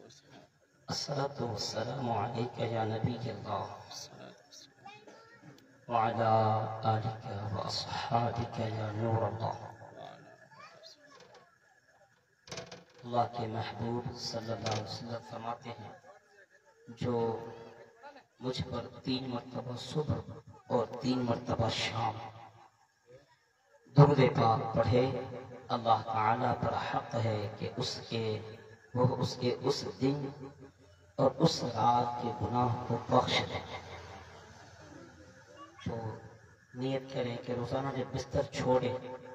الصلاة والسلام عليك يا نبي الله وعلى آلك وأصحابك يا نور الله. اللہ کے محبوب صلی اللہ علیہ وسلم فرماتے ہیں جو مجھ پر 3 مرتبہ صبح اور 3 مرتبہ شام درود پاک پڑھے اللہ تعالیٰ پر حق ہے کہ اس کے اس دن اور اس رات کے گناہ کو بخش دے. جو نیت کریں کہ روزانہ جب بستر چھوڑے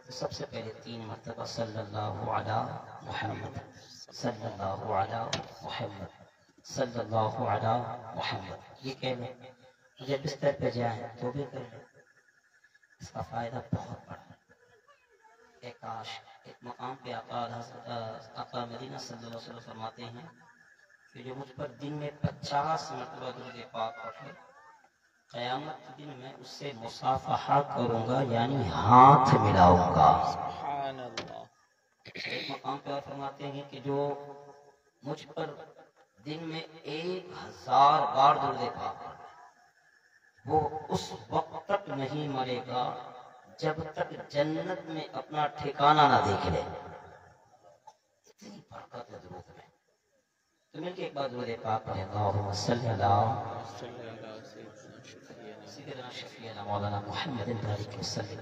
تو سب سے پہلے 3 مرتبہ صلی اللہ علی محمد صلی اللہ علی محمد صلی اللہ علی محمد یہ کہہ لیں. جب بستر پہ جائیں تو بھی کر لیں. اس کا فائدہ بہت بڑا ہے. ایک مقام پہ آقا مدینہ صلی اللہ علیہ وسلم فرماتے ہیں کہ جو مجھ پر دن میں 50 مرتبہ درود پاک پڑھے قیامت کے دن میں اس سے مصافحہ کروں گا یعنی ہاتھ ملاؤں گا. سبحان اللہ. ایک مقام پہ فرماتے ہیں کہ جو مجھ پر دن میں 1000 بار درود پاک پڑھے وہ اس وقت تک نہیں مرے گا جب تک جنت میں اپنا ٹھکانہ نہ دیکھ لے. اتنی برکت ہے درود میں. تو مل کے ایک بار درود پاک پڑھیں. اللہم صلی اللہ سیدنا شفیعنا مولانا محمد بارک وسلم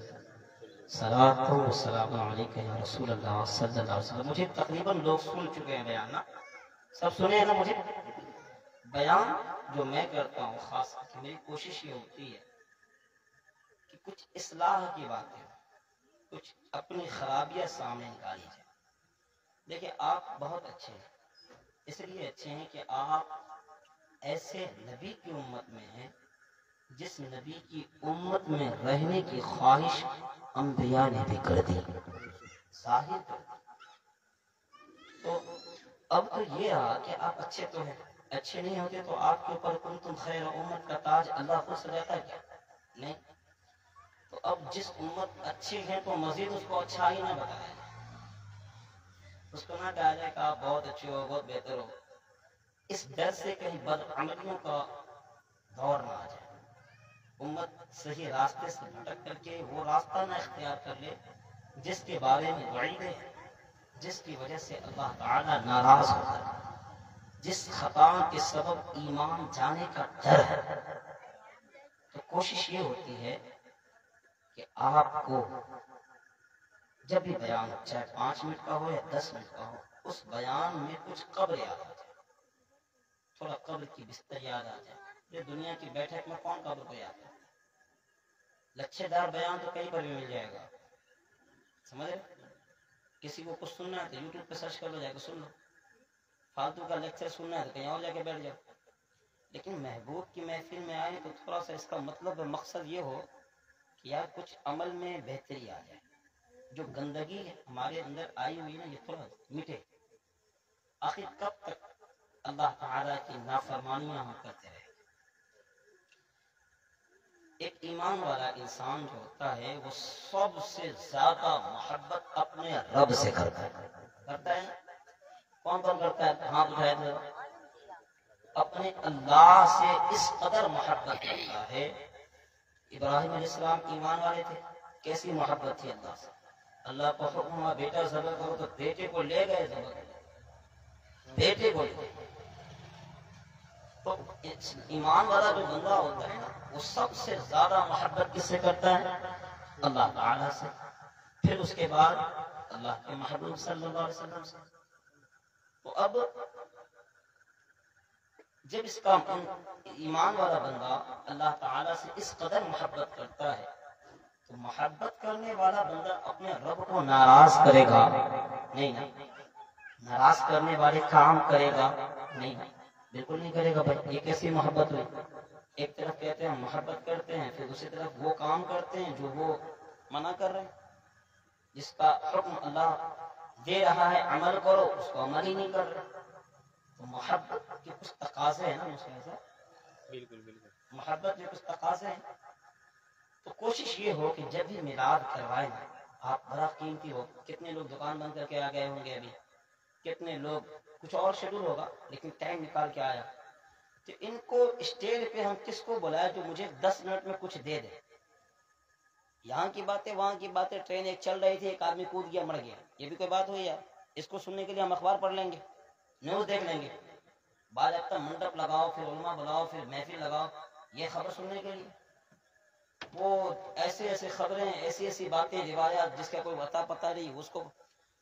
صلاۃ و سلام علیک یا رسول اللہ صلی اللہ علیہ وسلم. مجھے تقریباً لوگ سن چکے ہیں بیان نا, سب سنے ہیں نا. مجھے بیان جو میں کرتا ہوں خاص کر میری کوشش یہ ہوتی ہے کہ کچھ اصلاح کی باتیں کچھ اپنی خرابیاں سامنے نکالی جائے. دیکھیں آپ بہت اچھے ہیں, اس لیے اچھے ہیں کہ آپ ایسے نبی کی امت میں ہیں جس نبی کی امت میں رہنے کی خواہش انبیاء نے بھی کر دی, ظاہر کر دی. تو اب تو یہ رہا کہ آپ اچھے تو ہیں, اچھے نہیں ہوتے تو آپ کے اوپر کنتم خیر امت کا تاج اللہ کو سجاتا ہے کیا؟ نہیں. تو اب جس امت اچھی ہے تو مزید اس کو اچھا ہی نہ بتایا جائے, اس کو نہ کہا جائے کہ آپ بہت اچھے ہو بہت بہتر ہو, اس ڈر سے کہیں بدعملیوں کا دور نہ آ جائے. امت صحیح راستے سے بھٹک کر کے وہ راستہ نہ اختیار کر لے جس کے بارے میں وعید ہے, جس کی وجہ سے اللہ تعالی ناراض ہوتا ہے, جس خطا کے سبب ایمان جانے کا ڈر ہے. تو کوشش یہ ہوتی ہے کہ آپ کو جب بھی بیان ہو چاہے 5 منٹ کا ہو یا 10 منٹ کا ہو اس بیان میں کچھ قبر یاد آ جائے, تھوڑا قبر کی بستر یاد آ جائے. یہ دنیا کی بیٹھک میں کون قبر کو یاد ہے؟ لچھے دار بیان تو کہیں پر بھی مل جائے گا, سمجھے. کسی کو کچھ سننا ہے تو یوٹیوب پہ سرچ کر لو, جا کے سن لو. فالتو کا لیکچر سننا ہے تو کہیں اور جا کے بیٹھ جاؤ. لیکن محبوب کی محفل میں آئے تو تھوڑا سا اس کا مطلب مقصد یہ ہو کہ یار کچھ عمل میں بہتری آ جائے. جو گندگی ہمارے اندر آئی ہوئی نا یہ تھوڑا مٹے. آخر کب تک اللہ تعالیٰ کی نافرمانیاں ہم کرتے رہے. ایک ایمان والا انسان جو ہوتا ہے وہ سب سے زیادہ محبت اپنے رب سے کرتا ہے نا. کون کون کرتا ہے؟ ہاتھ اٹھائے تھے. اپنے اللہ سے اس قدر محبت کرتا ہے. ابراہیم علیہ السلام ایمان والے تھے, کیسی محبت تھی اللہ سے. اللہ کو حکم ہوا بیٹا ذبح کرو تو بیٹے کو لے گئے ذبح کرو, بیٹے کو لے. تو ایمان والا جو بندہ ہوتا ہے نا وہ سب سے زیادہ محبت کس سے کرتا ہے؟ اللہ تعالیٰ سے. پھر اس کے بعد اللہ کے محبوب صلی اللہ علیہ وسلم سے. تو اب جب اس کا ایمان والا بندہ اللہ تعالیٰ سے اس قدر محبت کرتا ہے تو محبت کرنے والا بندہ اپنے رب کو ناراض کرے گا نہیں نا. ناراض کرنے والے کام کرے گا نہیں, بالکل نہیں کرے گا. بھائی یہ کیسی محبت ہوئی؟ ایک طرف کہتے ہیں محبت کرتے ہیں, پھر دوسری طرف وہ کام کرتے ہیں جو وہ منع کر رہے ہیں. جس کا حکم اللہ دے رہا ہے عمل کرو اس کو عمل ہی نہیں کر رہے. تو محبت کے کچھ تقاضے ہیں نا مسئلہ. بالکل بالکل. محبت کے کچھ تقاضے ہیں. تو کوشش یہ ہو کہ جب بھی میلاد کروائیں آپ بڑا قیمتی ہو. کتنے لوگ دکان بند کر کے آ گئے ہوں گے ابھی کتنے لوگ، کچھ اور شیڈول ہوگا لیکن ٹائم نکال کے آیا، تو ان کو اسٹیج پہ ہم کس کو بلائے جو مجھے 10 منٹ میں کچھ دے دے؟ یہاں کی باتیں وہاں کی باتیں، ٹرین ایک چل رہی تھی، ایک آدمی کود گیا مر گیا، یہ بھی کوئی بات ہوئی یار؟ اس کو سننے کے لیے ہم اخبار پڑھ لیں گے، نیوز دیکھ لیں گے، بعد اب تک منڈپ لگاؤ، پھر علماء بلاؤ، پھر محفل لگاؤ، یہ خبر سننے کے لیے؟ وہ ایسے ایسے خبریں، ایسی ایسی باتیں، روایات جس کا کوئی پتہ نہیں اس کو.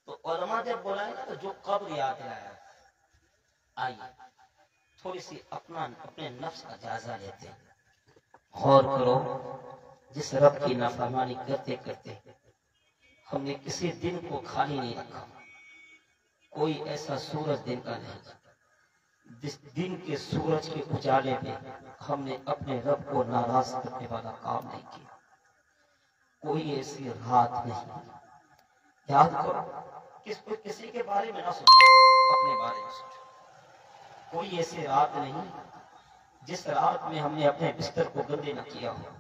تو علماء جب بلائیں نا تو جو قبر یاد دلایا. آئیے تھوڑی سی اپنے نفس کا جائزہ لیتے ہیں، غور کرو. جس رب کی نافرمانی کرتے کرتے ہم نے کسی دن کو خالی نہیں رکھا. کوئی ایسا سورج دن کا نہیں جس دن کے سورج کے اجالے میں ہم نے اپنے رب کو ناراض کرنے والا کام نہیں کیا. کوئی ایسی رات نہیں. یاد کرو، کسی کے بارے میں نہ سوچو، اپنے بارے میں سوچو. کوئی ایسی رات نہیں جس رات میں ہم نے اپنے بستر کو گندے نہ کیا ہو،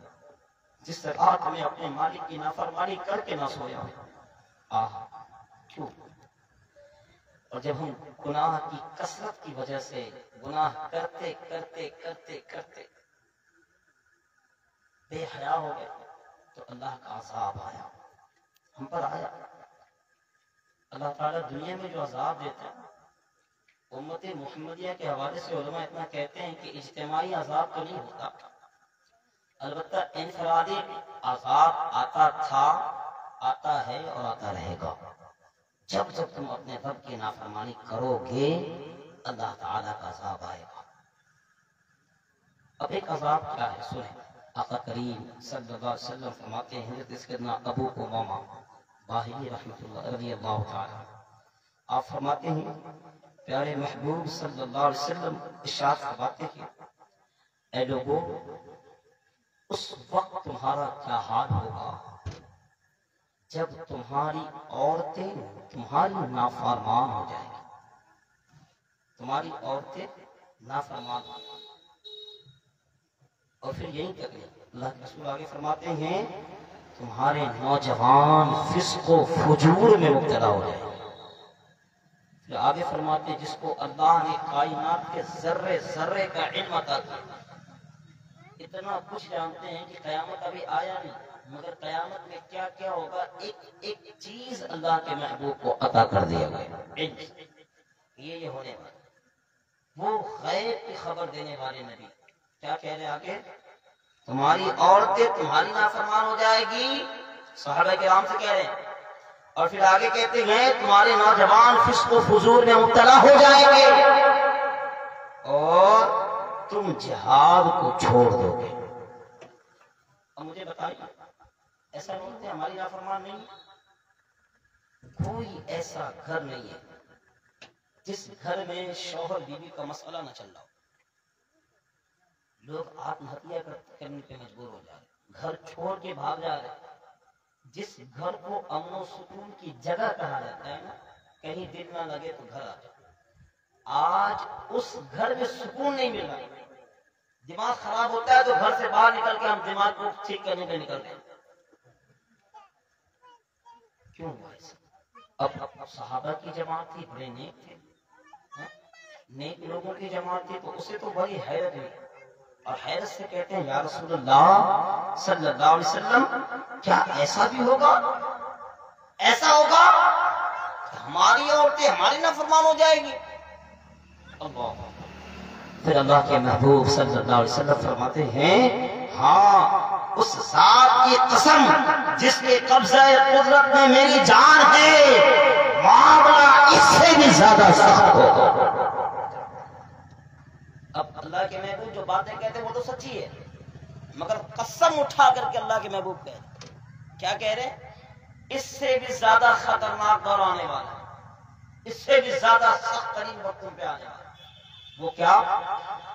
جس رات میں اپنے مالک کی نافرمانی کر کے نہ سویا ہو. کیوں؟ اور جب ہم گناہ کی کثرت کی وجہ سے گناہ کرتے کرتے کرتے کرتے بے حیا ہو گئے تو اللہ کا عذاب آیا، ہم پر آیا. اللہ تعالیٰ دنیا میں جو عذاب دیتا ہے، امت محمدیہ کے حوالے سے علماء اتنا کہتے ہیں کہ اجتماعی عذاب تو نہیں ہوتا، البتہ انفرادی عذاب آتا تھا، آتا ہے اور آتا رہے گا. جب جب تم اپنے رب کی نافرمانی کرو گے اللہ تعالیٰ کا عذاب آئے گا. اب ایک عذاب کیا ہے سنیں. آقا کریم صلی اللہ علیہ وسلم فرماتے ہیں، حضرت سیدنا ابو امامہ باہلی رحمۃ اللہ رضی اللہ تعالیٰ، آپ فرماتے ہیں پیارے محبوب صلی اللہ علیہ وسلم ارشاد فرماتے ہیں، اے لوگوں اس وقت تمہارا کیا حال ہوگا جب تمہاری عورتیں تمہاری نافرمان ہو جائیں گی. تمہاری عورتیں نافرمان ہو جائیں گی. اور پھر یہی کہتے ہیں، اللہ کے رسول آگے فرماتے ہیں تمہارے نوجوان فسق و فجور میں مبتلا ہو جائیں گے. پھر آگے فرماتے ہیں جس کو اللہ نے کائنات کے ذرے ذرے کا علم عطا کیا، اتنا کچھ جانتے ہیں کہ قیامت ابھی آیا نہیں مگر قیامت میں کیا کیا ہوگا ایک ایک چیز اللہ کے محبوب کو عطا کر دیا گیا. یہ ہونے والا وہ غیب کی خبر دینے والے نبی کیا کہہ رہے آگے؟ تمہاری عورتیں تمہاری نافرمان ہو جائے گی، صحابہ کرام سے کہہ رہے ہیں. اور پھر آگے کہتے ہیں تمہارے نوجوان فسق و فجور میں مبتلا ہو جائیں گے اور تم جہاد کو چھوڑ دو گے. اب مجھے بتائیے، ایسا نہیں کہ ہماری نافرمان نہیں؟ کوئی ایسا گھر نہیں ہے جس گھر میں شوہر بیوی کا مسئلہ نہ چل رہا ہو. لوگ آتم ہتیا کرنے پہ مجبور ہو جا رہے، گھر چھوڑ کے بھاگ جا رہے. جس گھر کو امن و سکون کی جگہ کہا جاتا ہے نا، کہیں دل نہ لگے تو گھر آ جاؤ. آج اس گھر میں سکون نہیں مل رہا. دماغ خراب ہوتا ہے تو گھر سے باہر نکل کے ہم دماغ کو ٹھیک کرنے کے نکلتے ہیں. کیوں بھائی؟ اب صحابہ کی جماعت تھی، بڑے نیک تھے، نیک لوگوں کی جماعت تھی، تو اسے تو بڑی حیرت ہوئی اور حیرت سے کہتے ہیں یا رسول اللہ صلی اللہ علیہ وسلم کیا ایسا بھی ہوگا؟ ایسا ہوگا ہماری عورتیں ہماری نافرمان ہو جائے گی؟ اللہ. پھر اللہ کے محبوب صلی اللہ علیہ وسلم فرماتے ہیں ہاں اس ذات کی قسم جس کے قبضہ قدرت میں میری جان ہے معاملہ اس سے بھی زیادہ سخت ہوگا. اب اللہ کے محبوب جو باتیں کہتے ہیں وہ تو سچی ہے مگر قسم اٹھا کر کے اللہ کے محبوب کہتے ہیں کیا کہہ رہے ہیں؟ اس سے بھی زیادہ خطرناک دور آنے والا ہے، اس سے بھی زیادہ سخت ترین وقتوں پہ آنے والا ہے. وہ کیا؟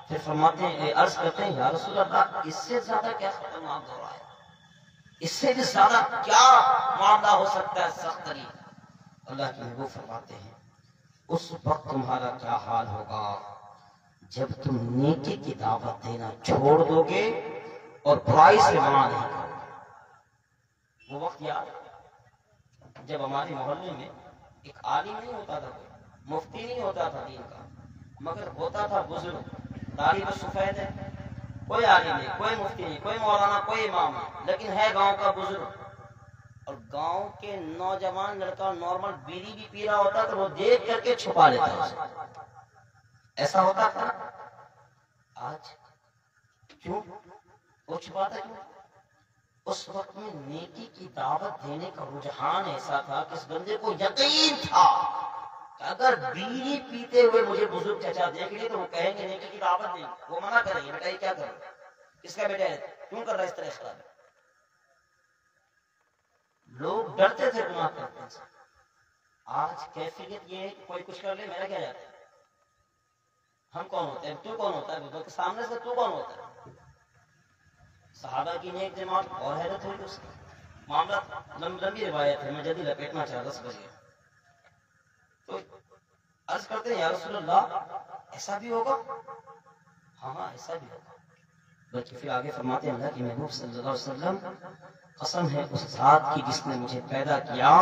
پھر فرماتے ہیں عرض کرتے ہیں یا رسول اللہ اس سے زیادہ کیا خطرناک دور آئے، اس سے بھی زیادہ کیا معاملہ ہو سکتا ہے سخت ترین؟ اللہ کے محبوب فرماتے ہیں اس وقت تمہارا کیا حال ہوگا جب تم نیکی کی دعوت دینا چھوڑ دو گے اور برائی سے منع نہیں کرو گے. وہ وقت یاد جب ہمارے محلے میں ایک عالم نہیں ہوتا تھا، مفتی نہیں ہوتا تھا دین کا، مگر ہوتا تھا بزرگ، داڑھی تو سفید ہے، کوئی عالم نہیں، کوئی مفتی نہیں، کوئی مولانا، کوئی امام نہیں، لیکن ہے گاؤں کا بزرگ، اور گاؤں کے نوجوان لڑکا نارمل بیڑی بھی پی رہا ہوتا تو وہ دیکھ کر کے چھپا لیتا ہے، ایسا ہوتا تھا۔ آج کیوں وہ چھپاتا کیوں؟ اس وقت میں نیکی کی دعوت دینے کا رجحان ایسا تھا کہ اس بندے کو یقین تھا کہ اگر بیڑی پیتے ہوئے مجھے بزرگ چچا دیکھ لے تو وہ کہیں گے نیکی کی دعوت دیں گے، وہ منع کریں گے، بیٹا یہ کیا کریں، کس کا بیٹا ہے، کیوں کر رہا ہے اس طرح خراب؟ لوگ ڈرتے تھے گناہ کرنے سے۔ آج کیفیت یہ ہے کہ کوئی کچھ کر لے میرا کیا جاتا ہے، ہم کون ہوتے ہیں، تو کون ہوتا ہے، بزرگ کے سامنے سے تو کون ہوتا ہے؟ صحابہ کی نیک جماعت اور حیرت ہوئی اس کی، معاملہ لمبی روایت ہے، میں جلدی لپیٹنا چاہ 10 بجے تو عرض کرتے ہیں یا رسول اللہ ایسا بھی ہوگا؟ ہاں ایسا بھی ہوگا، بلکہ پھر آگے فرماتے ہیں اللہ کے محبوب صلی اللہ علیہ وسلم قسم ہے اس ذات کی جس نے مجھے پیدا کیا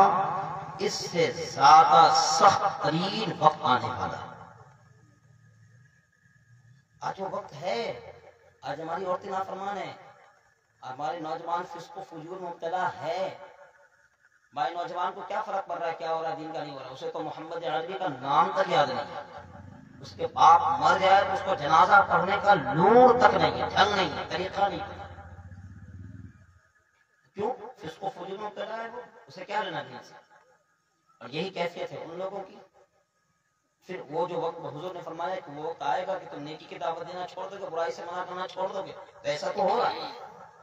اس سے زیادہ سخت ترین وقت آنے والا ہے۔ آج وہ وقت ہے، آج ہماری عورتیں نافرمان ہیں، ہمارے نوجوان فسق و فجور میں مبتلا ہے۔ ہمارے نوجوان کو کیا فرق پڑ رہا ہے کیا ہو رہا ہے، دین کا نہیں ہو رہا، اسے تو محمد عربی کا نام تک یاد نہیں ہے، اس کے باپ مر جائے تو اس کو جنازہ پڑھنے کا لور تک نہیں ہے، ڈھنگ نہیں ہے، طریقہ نہیں ہے۔ کیوں؟ فسق و فجور میں مبتلا ہے، وہ اسے کیا لینا دین سے؟ اور یہی کیفیت ہے ان لوگوں کی۔ پھر وہ جو وقت حضور نے فرمایا کہ وہ وقت آئے گا کہ تم نیکی کی دعوت دینا چھوڑ دو گے، برائی سے منع کرنا چھوڑ دو گے، تو ایسا تو ہوگا،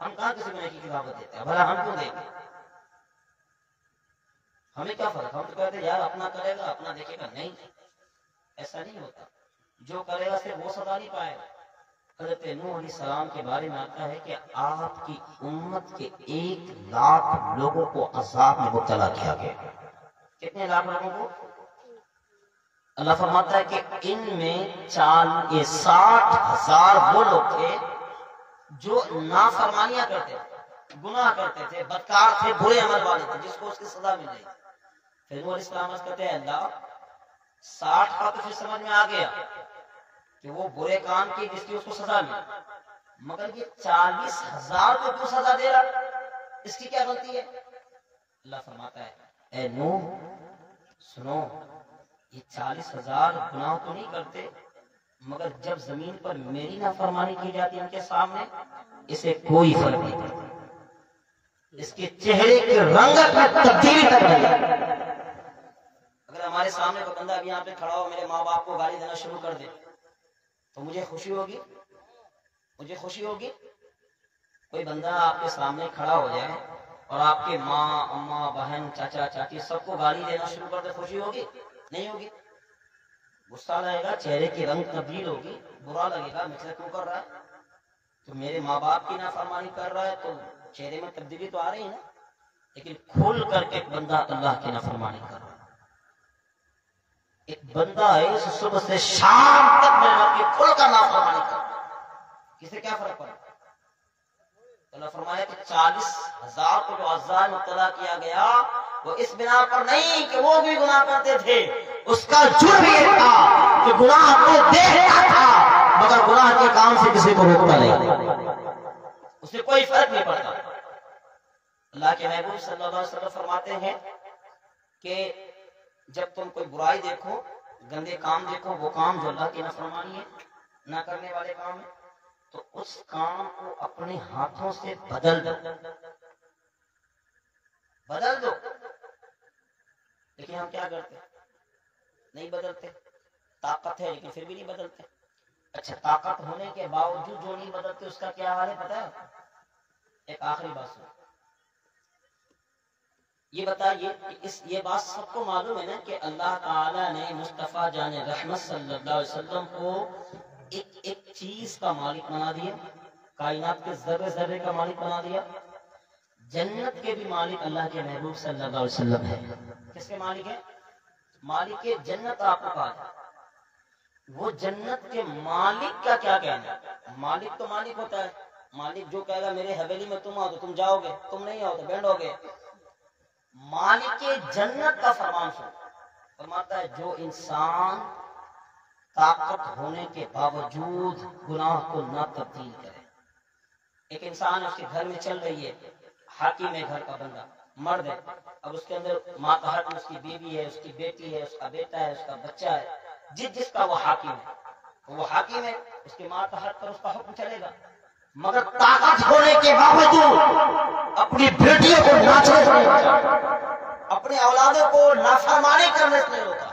ہم کہاں کسی کو نیکی کی دعوت دیتے ہیں، بھلا ہم کیوں دیں گے؟ ہمیں کیا فرق، ہم تو کہتے ہیں یار اپنا کرے گا اپنا دیکھے گا، نہیں ایسا نہیں ہوتا، جو کرے گا صرف وہ سزا نہیں پائے گا۔ حضرت نوح علیہ السلام کے بارے میں آتا ہے کہ آپ کی امت کے 1,00,000 لوگوں کو عذاب میں مبتلا کیا گیا۔ کتنے لاکھ لوگوں کو؟ اللہ فرماتا ہے کہ ان میں 60,000 وہ لوگ تھے جو نافرمانیاں کرتے تھے، گناہ کرتے تھے، بدکار تھے، برے عمل والے تھے، جس کو اس کی سزا مل رہی۔ پھر وہ اسلام کہتے ہیں اللہ 60 کا تو پھر سمجھ میں آ گیا کہ وہ برے کام کی جس کی اس کو سزا ملی، مگر یہ 40,000 کو کیوں سزا دے رہا، اس کی کیا غلطی ہے؟ اللہ فرماتا ہے اے نوح سنو، یہ 40,000 گناہ تو نہیں کرتے، مگر جب زمین پر میری نافرمانی کی جاتی ہے ان کے سامنے اسے کوئی فرق نہیں پڑتا، اس کے چہرے کے رنگت میں تبدیلی کر رہی ہے۔ اگر ہمارے سامنے کوئی بندہ ابھی یہاں پہ کھڑا ہو میرے ماں باپ کو گالی دینا شروع کر دے تو مجھے خوشی ہوگی، مجھے خوشی ہوگی؟ کوئی بندہ آپ کے سامنے کھڑا ہو جائے اور آپ کے ماں اماں بہن چاچا چاچی سب کو گالی دینا شروع کر دے، خوشی ہوگی؟ نہیں ہوگی، غصہ لگے گا، چہرے کی رنگ تبدیل ہوگی، برا لگے گا، مجھ سے کیوں کر رہا ہے، تو میرے ماں باپ کی نافرمانی کر رہا ہے تو چہرے میں تبدیلی تو آ رہی ہے نا۔ لیکن کھل کر کے ایک بندہ اللہ کی نافرمانی کر رہا ہے، ایک بندہ ہے صبح سے شام تک محنت کی کھل کر نافرمانی کر رہا ہے، کسے کیا فرق پڑا؟ اللہ فرمایا کہ 40,000 کو جو عذاب میں مبتلا کیا گیا وہ اس بنا پر نہیں کہ وہ بھی گناہ کرتے تھے، اس کا جرم یہ تھا کہ گناہ کو دیکھتا تھا مگر گناہ کے کام سے کسی کو روکتا نہیں، اسے کوئی فرق نہیں پڑتا۔ اللہ کے محبوب صلی اللہ علیہ وسلم فرماتے ہیں کہ جب تم کوئی برائی دیکھو، گندے کام دیکھو، وہ کام جو اللہ کی نافرمانی ہے، نہ کرنے والے کام ہے، تو اس کام کو اپنے ہاتھوں سے بدل دو، بدل دو۔ لیکن ہم کیا کرتے ہیں؟ نہیں بدلتے، طاقت ہے لیکن پھر بھی نہیں بدلتے۔ اچھا طاقت ہونے کے باوجود جو نہیں بدلتے اس کا کیا حال ہے پتہ ہے؟ ایک آخری بات سنو، یہ بتائیے یہ بات سب کو معلوم ہے نا کہ اللہ تعالیٰ نے مصطفیٰ جان رحمت صلی اللہ علیہ وسلم کو ایک چیز کا مالک بنا دیا، کائنات کے ذرے ذرے کا مالک بنا دیا، جنت کے بھی مالک اللہ کے محبوب صلی اللہ علیہ وسلم ہے۔ کس کے مالک ہے؟ مالک جنت آپ کو کہا جائے، وہ جنت کے مالک کا کیا کہنا ہے؟ مالک تو مالک ہوتا ہے، مالک جو کہے گا میرے حویلی میں تم آؤ تو تم جاؤ گے، تم نہیں آؤ تو بینڈ ہو گے۔ مالک جنت کا فرمان سنو، فرماتا ہے جو انسان طاقت ہونے کے باوجود گناہ کو نہ تبدیل کرے. ایک انسان اس کے گھر میں چل رہی ہے، حاکم ہے گھر کا بندہ، مرد ہے، اب اس کے اندر ماتحت اس کی بیوی ہے، اس کی بیٹی ہے، اس کا بیٹا ہے، اس کا بچہ ہے، جس کا وہ حاکم ہے، وہ حاکم ہے، اس کے ماتحت پر اس کا حکم چلے گا. مگر طاقت ہونے کے باوجود اپنی بیٹیوں کو ناچنے سے نہیں روکا، اپنے اولادوں کو نافرمانی کرنے سے نہیں روکا،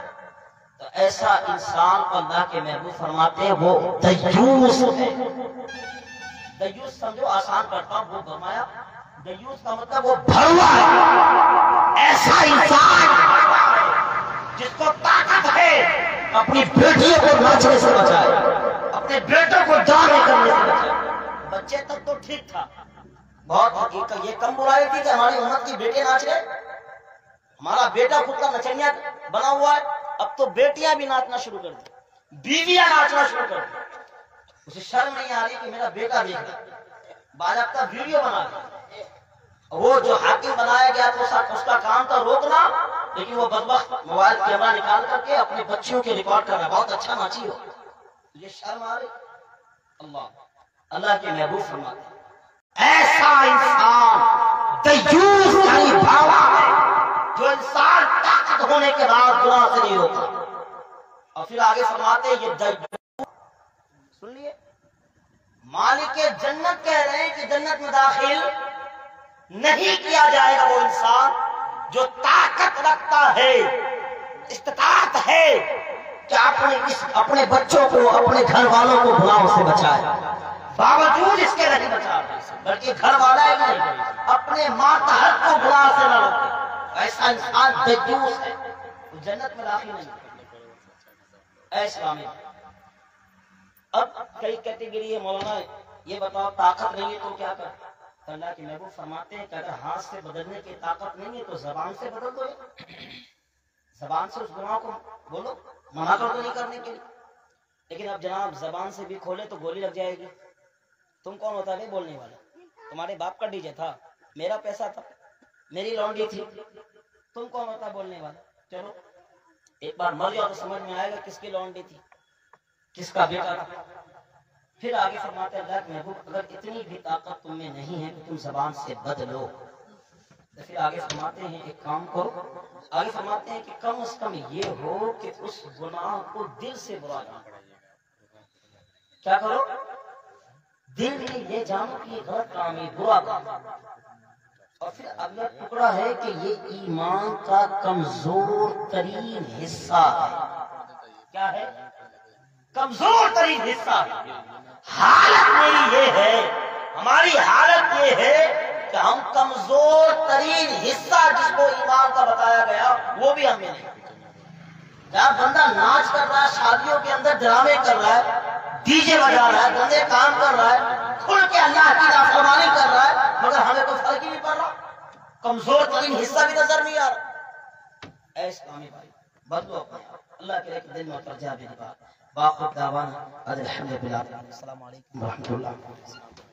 تو ایسا انسان اللہ کے محبوب فرماتے ہیں وہ دیوس ہے. دیوس سمجھو آسان کرتا ہوں، وہ فرمایا دیوس کا مطلب وہ بھروا ہے. ایسا انسان جس کو طاقت ہے اپنی بیٹیوں کو ناچنے سے بچائے، اپنے بیٹوں کو دعوے کرنے سے بچائے. بچے تک تو ٹھیک تھا، بہت یہ کم برائی تھی کہ ہماری امت کی بیٹے ناچ رہے. ہمارا بیٹا خود کا نچنیا بنا ہوا ہے، اب تو بیٹیاں بھی ناچنا شروع کر دی، بیویاں ناچنا شروع کر دی. اسے شرم نہیں آ رہی کہ میرا بیٹا دیکھ رہا، باضابطہ ویڈیو بنا رہا. وہ جو حاکم بنایا گیا تو اس کا کام تھا روکنا، لیکن وہ بدبخت موبائل کیمرہ نکال کر کے اپنے بچیوں کے ریکارڈ کر رہا. بہت اچھا ناچی ہو، یہ شرم آ رہی. اللہ کے محبوب فرماتے ہیں ایسا انسان دیوس یعنی بھاوا ہے جو انسان طاقت ہونے کے بعد گناہ سے نہیں روکا. اور پھر آگے فرماتے ہیں یہ دیوس، سن لیے، مالک جنت کہہ رہے ہیں کہ جنت میں داخل نہیں کیا جائے گا وہ انسان جو طاقت رکھتا ہے، استطاعت ہے کہ اپنے بچوں کو، اپنے گھر والوں کو گناہوں سے بچائے، باوجود اس کے نہیں بچا بلکہ گھر والا ہی نہیں اپنے ماتحت کو گناہ سے نہ روکے. ایسا انسان دیوس ہے، وہ جنت میں داخل نہیں. ایسا اب کئی کیٹیگری ہے مولانا، یہ بتاؤ طاقت نہیں ہے تو کیا کر. اللہ کے محبوب فرماتے ہیں کہ اگر ہاتھ سے بدلنے کی طاقت نہیں ہے تو زبان سے بدل دو، زبان سے اس گناہ کو بولو، منع کر دو نہیں کرنے کے لیے. لیکن اب جناب زبان سے بھی کھولے تو گولی لگ جائے گی. تم کون ہوتا ہے بولنے والا؟ تمہارے باپ کا ڈی جے تھا، میرا پیسہ تھا، میری لونڈی تھی، تم کون ہوتا ہے بولنے والا؟ چلو ایک بار مر جاؤ تو سمجھ میں آئے گا کس کی لونڈی تھی، کس کا بیٹا تھا. پھر آگے فرماتے ہیں اللہ کے محبوب اگر اتنی بھی طاقت تم میں نہیں ہے کہ تم زبان سے بدلو، تو پھر آگے فرماتے ہیں ایک کام کرو. آگے فرماتے ہیں کہ کم از کم یہ ہو کہ اس گناہ کو دل سے برا جانا. کیا کرو؟ دل میں یہ جانو کہ یہ غلط کام ہے، برا کام. اور پھر اگلا ٹکڑا ہے کہ یہ ایمان کا کمزور ترین حصہ ہے. کیا ہے؟ کمزور ترین حصہ. حالت میری یہ ہے، ہماری حالت یہ ہے کہ ہم کمزور ترین حصہ جس کو ایمان کا بتایا گیا وہ بھی ہمیں نہیں. جہاں بندہ ناچ کر رہا ہے، شادیوں کے اندر ڈرامے کر رہا ہے، ڈی جے بجا رہا ہے، گندے کام کر رہا ہے، کھل کے اللہ کی نافرمانی کر رہا ہے، مگر ہمیں کوئی فرق ہی نہیں پڑ رہا، کمزور ترین حصہ بھی نظر نہیں آ رہا. ایسے کامی بھائی بدلو اپنے آپ. اللہ کے دل میں اتر جا میری بات. باخود دعوانا الحمدللہ. السلام علیکم ورحمۃ اللہ.